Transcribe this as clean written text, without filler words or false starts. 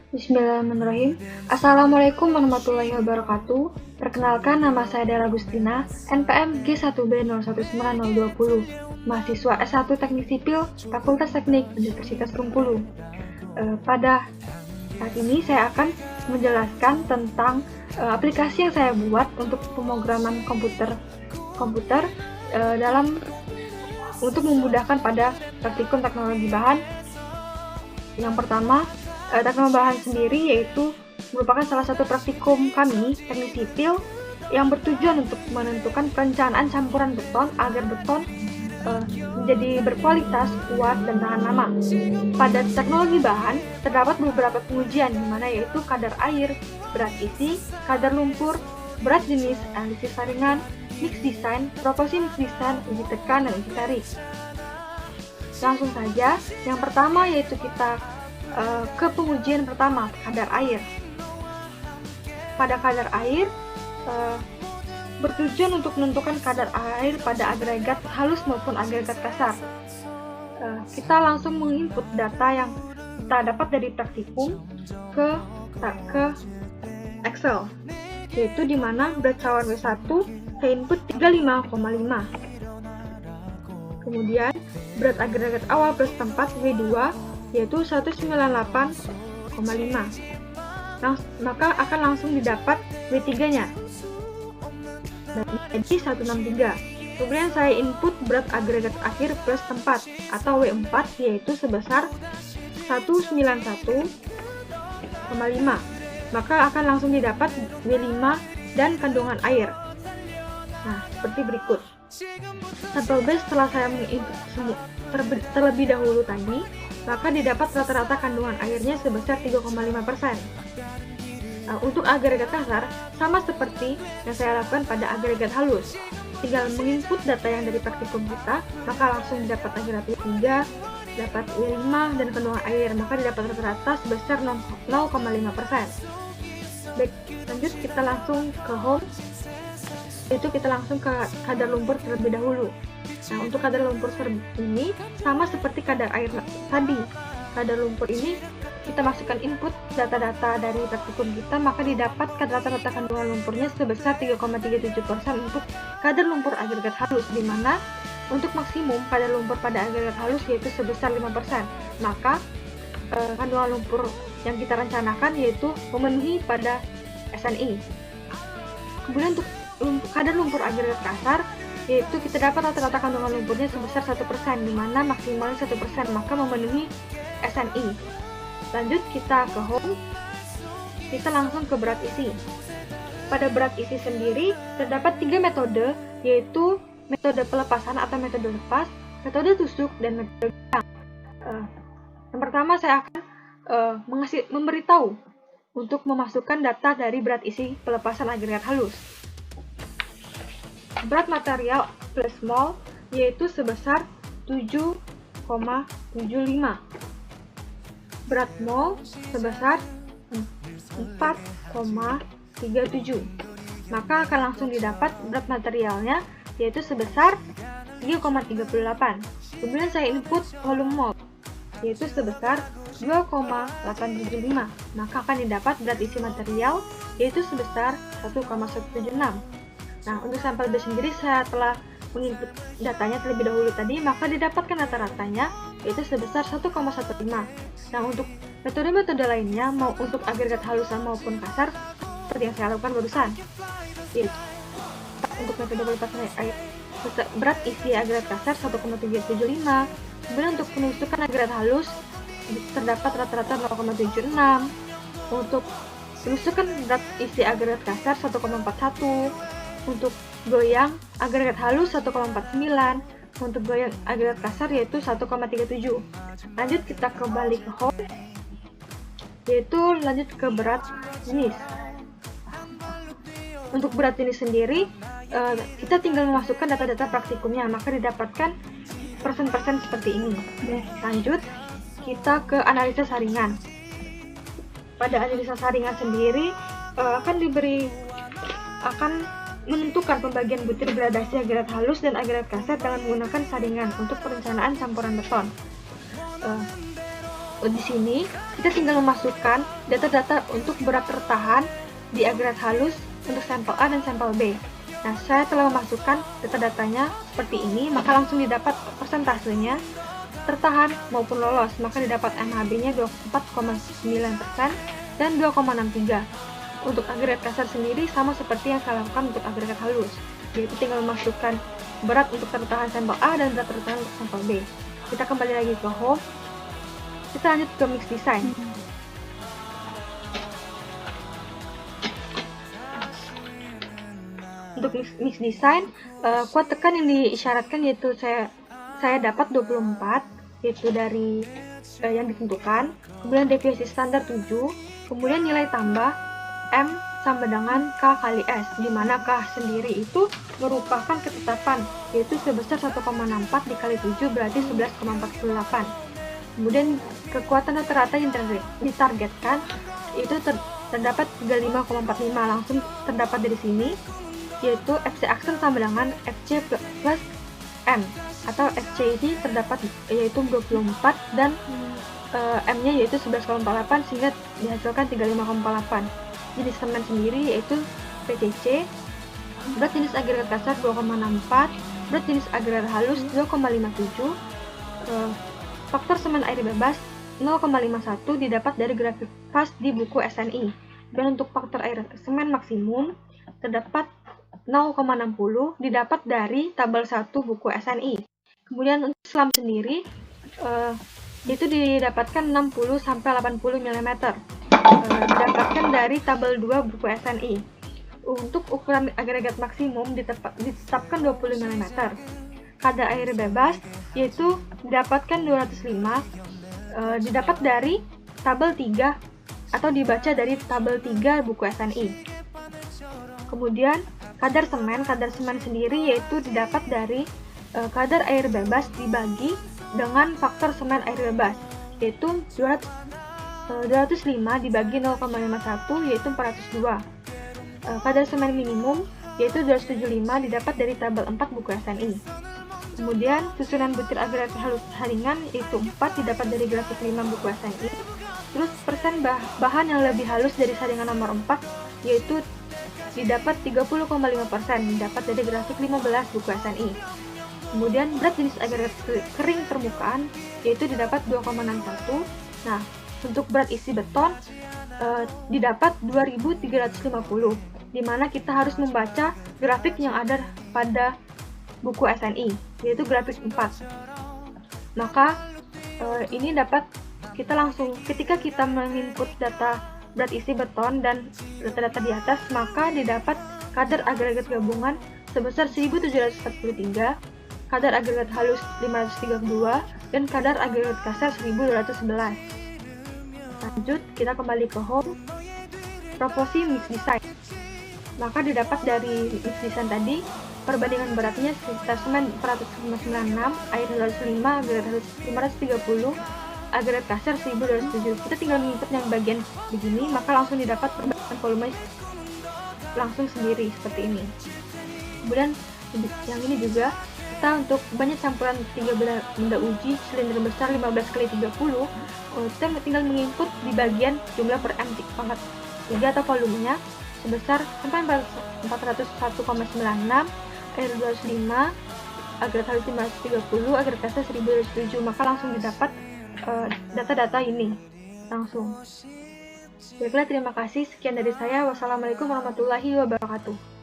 Bismillahirrahmanirrahim. Assalamualaikum warahmatullahi wabarakatuh. Perkenalkan, nama saya Dara Agustina, NPM G1B019020, mahasiswa S1 Teknik Sipil, Fakultas Teknik Universitas Bengkulu. Pada saat ini saya akan menjelaskan tentang aplikasi yang saya buat untuk pemrograman komputer untuk memudahkan pada praktikum teknologi bahan. Yang pertama, teknologi bahan sendiri yaitu merupakan salah satu praktikum kami, teknik sipil, yang bertujuan untuk menentukan perencanaan campuran beton agar beton menjadi berkualitas, kuat, dan tahan lama. Pada teknologi bahan, terdapat beberapa pengujian, di mana yaitu kadar air, berat isi, kadar lumpur, berat jenis, analisis saringan, mix design, proporsi mix design, uji tekan, dan uji tarik. Langsung saja, yang pertama yaitu kita ke pengujian pertama, kadar air. Pada kadar air, bertujuan untuk menentukan kadar air pada agregat halus maupun agregat kasar. Kita langsung menginput data yang kita dapat dari praktikum ke Excel, yaitu di mana berat cawan W1 saya input 35,5. Kemudian berat agregat awal plus tempat W2 yaitu 198,5. Maka akan langsung didapat W3-nya. Jadi 163. Kemudian saya input berat agregat akhir plus tempat atau W4 yaitu sebesar 191,5. Maka akan langsung didapat W5 dan kandungan air. Nah, seperti berikut. Sampel base setelah saya menginput terlebih dahulu tadi, maka didapat rata-rata kandungan airnya sebesar 3,5%. Untuk agregat kasar, sama seperti yang saya lakukan pada agregat halus. Tinggal menginput data yang dari praktikum kita, maka langsung didapat agregat 3, dapat W5 dan kandungan air, maka didapat rata-rata sebesar 0,5%. Baik, lanjut kita langsung ke home. Itu kita langsung ke kadar lumpur terlebih dahulu. Nah, untuk kadar lumpur ini sama seperti kadar air tadi. Kadar lumpur ini kita masukkan input data-data dari praktikum kita, maka didapat rata-rata kandungan lumpurnya sebesar 3,37% untuk kadar lumpur agregat halus, di mana untuk maksimum kadar lumpur pada agregat halus yaitu sebesar 5%. Maka kandungan lumpur yang kita rencanakan yaitu memenuhi pada SNI. Kemudian untuk kadar lumpur agregat kasar yaitu kita dapat rata-rata kandungan lumpurnya sebesar 1%, di mana maksimal 1%, maka memenuhi SNI. Lanjut kita ke home, kita langsung ke berat isi. Pada berat isi sendiri terdapat 3 metode, yaitu metode pelepasan atau metode lepas, metode tusuk, dan metode bidang. Yang pertama saya akan memberitahu untuk memasukkan data dari berat isi pelepasan agregat halus. Berat material plus mol yaitu sebesar 7,75. Berat mol sebesar 4,37. Maka akan langsung didapat berat materialnya yaitu sebesar 3,38. Kemudian saya input volume mol yaitu sebesar 2,875. Maka akan didapat berat isi material yaitu sebesar 1,176. Nah, untuk sampel B sendiri saya telah menginput datanya terlebih dahulu tadi, maka didapatkan rata-ratanya yaitu sebesar 1,15. Nah, untuk metode-metode lainnya, mau untuk agregat halus maupun kasar, seperti yang saya lakukan barusan. Untuk metode pelepasan air, berat isi agregat kasar 1,375. Kemudian untuk penusukan agregat halus, terdapat rata-rata 0,76. Untuk penusukan berat isi agregat kasar 1,41. Untuk goyang agregat halus 1,49, untuk goyang agregat kasar yaitu 1,37. Lanjut kita kembali ke home, yaitu lanjut ke berat jenis. Untuk berat jenis sendiri, kita tinggal memasukkan data-data praktikumnya, maka didapatkan persen-persen seperti ini. Lanjut kita ke analisa saringan. Pada analisa saringan sendiri akan menentukan pembagian butir gradasi agregat halus dan agregat kasar dengan menggunakan saringan untuk perencanaan campuran beton. Di sini kita tinggal memasukkan data-data untuk berat tertahan di agregat halus untuk sampel A dan sampel B. Nah, saya telah memasukkan data-datanya seperti ini, maka langsung didapat persentasenya tertahan maupun lolos, maka didapat MHB-nya 24,9% dan 2,63. Untuk agregat kasar sendiri sama seperti yang saya lakukan untuk agregat halus, yaitu tinggal memasukkan berat untuk tertahan sampel A dan berat tertahan untuk sampel B. Kita kembali lagi ke home, kita lanjut ke mix design. Untuk mix design, kuat tekan yang diisyaratkan yaitu saya dapat 24, yaitu dari yang ditentukan, kemudian deviasi standar 7, kemudian nilai tambah M sama dengan K kali S, di mana K sendiri itu merupakan ketetapan, yaitu sebesar 1,64 dikali 7 berarti 11,48. Kemudian kekuatan rata-rata yang ditargetkan itu terdapat 35,45, langsung terdapat dari sini, yaitu FC aksel sama dengan FC plus M, atau FC ini terdapat yaitu 24 dan M-nya yaitu 11,48 sehingga dihasilkan 35,48. Jenis semen sendiri yaitu PCC, berat jenis agregat kasar 2,64, berat jenis agregat halus 2,57, faktor semen air bebas 0,51 didapat dari grafik fast di buku SNI, dan untuk faktor air semen maksimum terdapat 0,60 didapat dari tabel 1 buku SNI. Kemudian untuk selam sendiri itu didapatkan 60-80 mm, didapatkan dari tabel 2 buku SNI. Untuk ukuran agregat maksimum ditetapkan 20 mm. Kadar air bebas yaitu didapatkan 205, didapat dari tabel 3 atau dibaca dari tabel 3 buku SNI. Kemudian kadar semen sendiri yaitu didapat dari kadar air bebas dibagi dengan faktor semen air bebas, yaitu 205 dibagi 0,51 yaitu 402. Kadar semen minimum yaitu 275 didapat dari tabel 4 buku SNI. Kemudian susunan butir agregat halus ringan yaitu 4 didapat dari grafik 5 buku SNI. Terus persen bahan yang lebih halus dari saringan nomor 4 yaitu didapat 30,5% didapat dari grafik 15 buku SNI. Kemudian berat jenis agregat kering permukaan yaitu didapat 2,61. Nah, untuk berat isi beton didapat 2350, di mana kita harus membaca grafik yang ada pada buku SNI, yaitu grafik 4. Maka ini dapat kita langsung ketika kita menginput data berat isi beton dan data-data di atas, maka didapat kadar agregat gabungan sebesar 1743, kadar agregat halus 532, dan kadar agregat kasar 1211. Lanjut, kita kembali ke home, proporsi mix design. Maka didapat dari mix design tadi, perbandingan beratnya sekitar semen 496, air 205, agregat halus 530, agregat kasar 1207. Kita tinggal menginput yang bagian begini, maka langsung didapat perbandingan volume langsung sendiri seperti ini. Kemudian yang ini juga kita untuk banyak campuran 3 benda uji silinder besar 15x30, kita tinggal menginput di bagian jumlah per M pangkat 3 atau volumenya sebesar sampai 401,96, air 205, agregat halus 530, agregat kasar 1207, maka langsung didapat data-data ini langsung. Baiklah, terima kasih. Sekian dari saya. Wassalamualaikum warahmatullahi wabarakatuh.